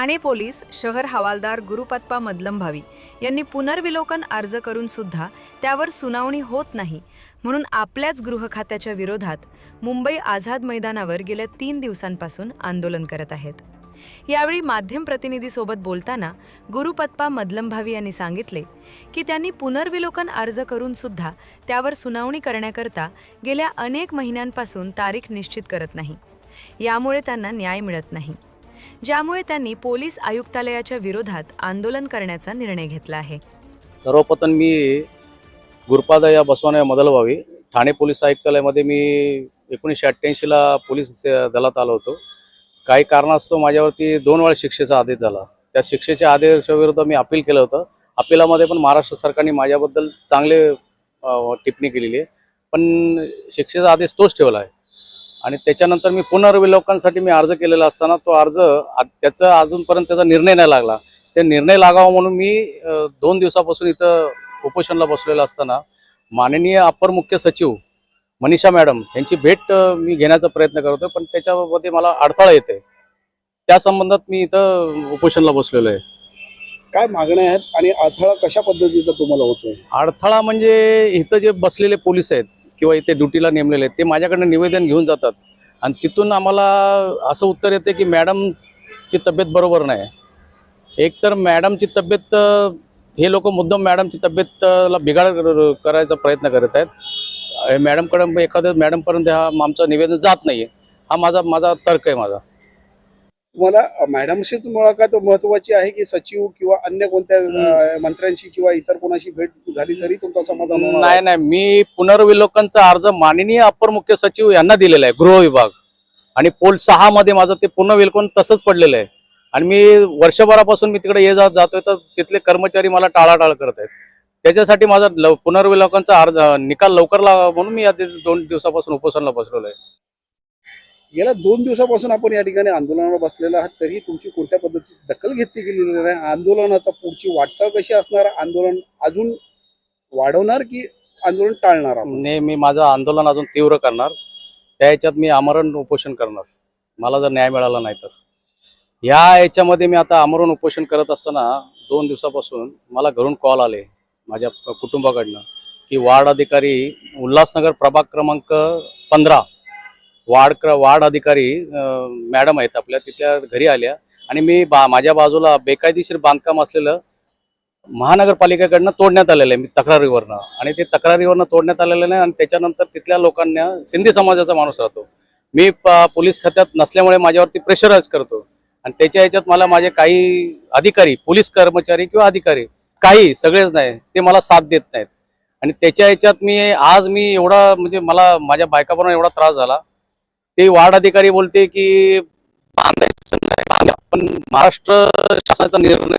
Thane police शहर हवालदार गुरुपत्पा मदलंभावी यांनी पुनर्विलोकन अर्ज करून सुद्धा त्यावर सुनावणी होत नाही म्हणून आपल्याच गृह खात्याच्या विरोधात मुंबई आझाद मैदानावर गेल्या 3 दिवसांपासून आंदोलन करत आहेत। यावेळी माध्यम प्रतिनिधीसोबत बोलताना गुरुपत्पा मदलंभावी यांनी सांगितले की त्यांनी पुनर्विलोकन अर्ज करून सुद्धा त्यावर सुनावणी करण्याकरता गेल्या अनेक महिन्यांपासून तारीख निश्चित करत नाही। यामुळे त्यांना न्याय मिळत नाही, ज्यामुळे त्यांनी पोलीस आयुक्तालयाच्या विरोधात आंदोलन करण्याचा निर्णय घेतला आहे। सर्वप्रथम मी गुरुपादा या बसवाना मदलभावी ठाणे पोलीस आयुक्तालयामध्ये मी 1988 ला पोलीस दलात आलो होतो। काही कारणास्तव माझ्यावरती 2 वेळा शिक्षेचा आदेश झाला। त्या शिक्षेच्या आदेशाविरुद्ध मी अपील केलं होतं। अपिलामध्ये पण महाराष्ट्र सरकारने माझ्याबद्दल चांगले टिप्पणी केलेली आहे, पण शिक्षेचा आदेश तोच ठेवला आहे। आणि त्याच्यानंतर मी पुनर्विलोकनासाठी मी अर्ज केलेला असताना तो अर्ज त्याचा अजूनपर्यंत त्याचा निर्णय नाही लागला। ते निर्णय लागावा म्हणून मी 2 दिवसापासून इथं उपोषणाला बसलेला असताना माननीय अपर मुख्य सचिव मनीषा मॅडम यांची भेट मी घेण्याचा प्रयत्न करतोय, पण त्याच्यामध्ये मला अडथळा येते। त्या संबंधात मी इथं उपोषणाला बसलेलो आहे। काय मागण्या आहेत आणि अडथळा कशा पद्धतीचा तुम्हाला होतोय? अडथळा म्हणजे इथं जे बसलेले पोलीस आहेत किंवा इथे ड्युटीला नेमलेले आहेत ते माझ्याकडनं निवेदन घेऊन जातात आणि तिथून आम्हाला असं उत्तर येते की मॅडमची तब्येत बरोबर नाही। एकतर मॅडमची तब्येत, हे लोक मुद्दाम मॅडमची तब्येतला बिघाड करायचा प्रयत्न करत आहेत। मॅडमकडे एखाद्या मॅडमपर्यंत आमचं निवेदन जात नाही आहे, हा माझा तर्क आहे माझा। तुम्हाला मॅडमशीच मुलाखत महत्वाची आहे की सचिव किंवा अन्य कोणत्या मंत्र्यांशी किंवा इतर कोणाशी भेट झाली तरी तुमचा समाधान होणार? नाही, मी पुनर्विलोकनचा अर्ज माननीय अपर मुख्य सचिव यांना दिलेला आहे, गृह विभाग, आणि पोल 6 मध्ये माझं ते पुनर्विलोकन तसंच पडलेलं आहे। आणि मी वर्षभरापासून मी तिकडे जातोय तर तिथले कर्मचारी मला टाळाटाळ करत आहेत। त्याच्यासाठी माझा पुनर्विलोकनचा अर्ज निकाल लवकर लावा म्हणून मी या 2 दिवसापासून उपोषणाला बसलेलो आहे। गेल्या 2 दिवसापासून आपण या ठिकाणी आंदोलनावर बसलेला आहात, तरी तुमची कोणत्या पद्धतीची दखल घेतली गेलेली नाही? आंदोलनाचा पुढची वाटचाल कशी असणार? आंदोलन अजून वाढवणार की आंदोलन टाळणार? नाही, मी माझं आंदोलन अजून तीव्र करणार। त्या याच्यात मी आमरण उपोषण करणार मला जर न्याय मिळाला नाही तर। याच्यामध्ये मी आता आमरण उपोषण करत असताना 2 दिवसापासून मला घरून कॉल आले माझ्या कुटुंबाकडनं की वार्ड अधिकारी उल्हासनगर प्रभाग क्रमांक 15 वार्ड अधिकारी मॅडम आहेत आपल्या, तिथल्या घरी आल्या आणि मी माझ्या बाजूला बेकायदेशीर बांधकाम असलेलं महानगरपालिकेकडनं तोडण्यात आलेलं आहे, मी तक्रारीवरनं, आणि ते तक्रारीवरनं तोडण्यात आलेलं नाही। आणि त्याच्यानंतर तिथल्या लोकांना, सिंधी समाजाचा माणूस राहतो, मी पोलीस खात्यात नसल्यामुळे माझ्यावरती प्रेशराईज करतो आणि त्याच्या ह्याच्यात मला माझे काही अधिकारी, पोलीस कर्मचारी किंवा अधिकारी, काही सगळेच नाही, ते मला साथ देत नाहीत। आणि त्याच्या ह्याच्यात मी एवढा, म्हणजे मला माझ्या बायकाबरोबर एवढा त्रास झाला। ते वार्ड अधिकारी बोलते की पण महाराष्ट्र शासनाचा निर्णय,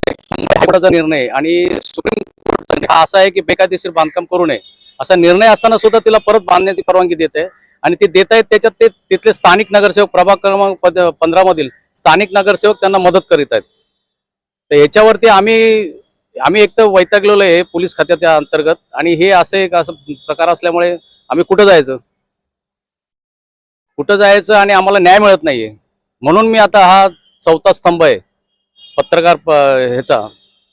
हायकोर्टाचा निर्णय आणि सुप्रीम कोर्टाचा हा असा आहे की बेकायदेशीर बांधकाम करू नये असा निर्णय असताना सुद्धा तिला परत बांधण्याची परवानगी देत आहे। आणि ते देत आहेत त्याच्यात ते तिथले स्थानिक नगरसेवक, प्रभाग क्रमांक 15 मधील स्थानिक नगरसेवक त्यांना मदत करीत आहेत। तर याच्यावरती आम्ही एक तर वैतागलेलो आहे पोलीस खात्याच्या अंतर्गत, आणि हे असं प्रकार असल्यामुळे आम्ही कुठं जायचं आणि आम्हाला न्याय मिळत नाहीये। म्हणून मी आता हा 4था स्तंभ आहे पत्रकार ह्याचा,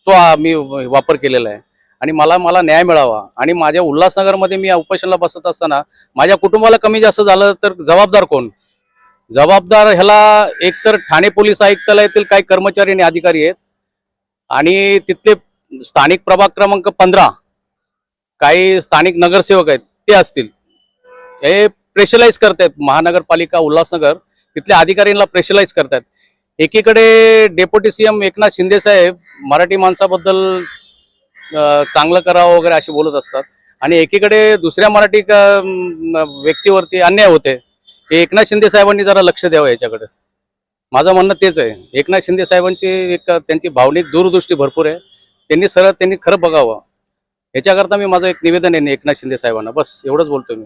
तो मी वापर केलेला आहे आणि मला न्याय मिळावा। आणि माझ्या उल्हासनगरमध्ये मी उपोषणाला बसत असताना माझ्या कुटुंबाला कमी जास्त झालं तर जबाबदार कोण? जबाबदार ह्याला एकतर ठाणे पोलीस आयुक्तालयातील काही कर्मचारी आणि अधिकारी आहेत आणि तिथले स्थानिक प्रभाग क्रमांक 15 काही स्थानिक नगरसेवक आहेत, ते असतील। हे प्रेशराईज करतायत, महानगरपालिका उल्हासनगर तिथल्या अधिकाऱ्यांना प्रेशराईज करतायत। एकीकडे डेप्युटी सीएम एकनाथ शिंदे साहेब मराठी माणसाबद्दल चांगलं करावं वगैरे असे बोलत असतात आणि एकीकडे दुसऱ्या मराठी व्यक्तीवरती अन्याय होते। हे एकनाथ शिंदे साहेबांनी जरा लक्ष द्यावं याच्याकडे, माझं म्हणणं तेच आहे। एकनाथ शिंदे साहेबांची त्यांची भावनिक दूरदृष्टी भरपूर आहे, त्यांनी खरं बघावं। याच्याकरता माझं एक निवेदन आहे एकनाथ शिंदे साहेबांना, बस एवढंच बोलतोय मी।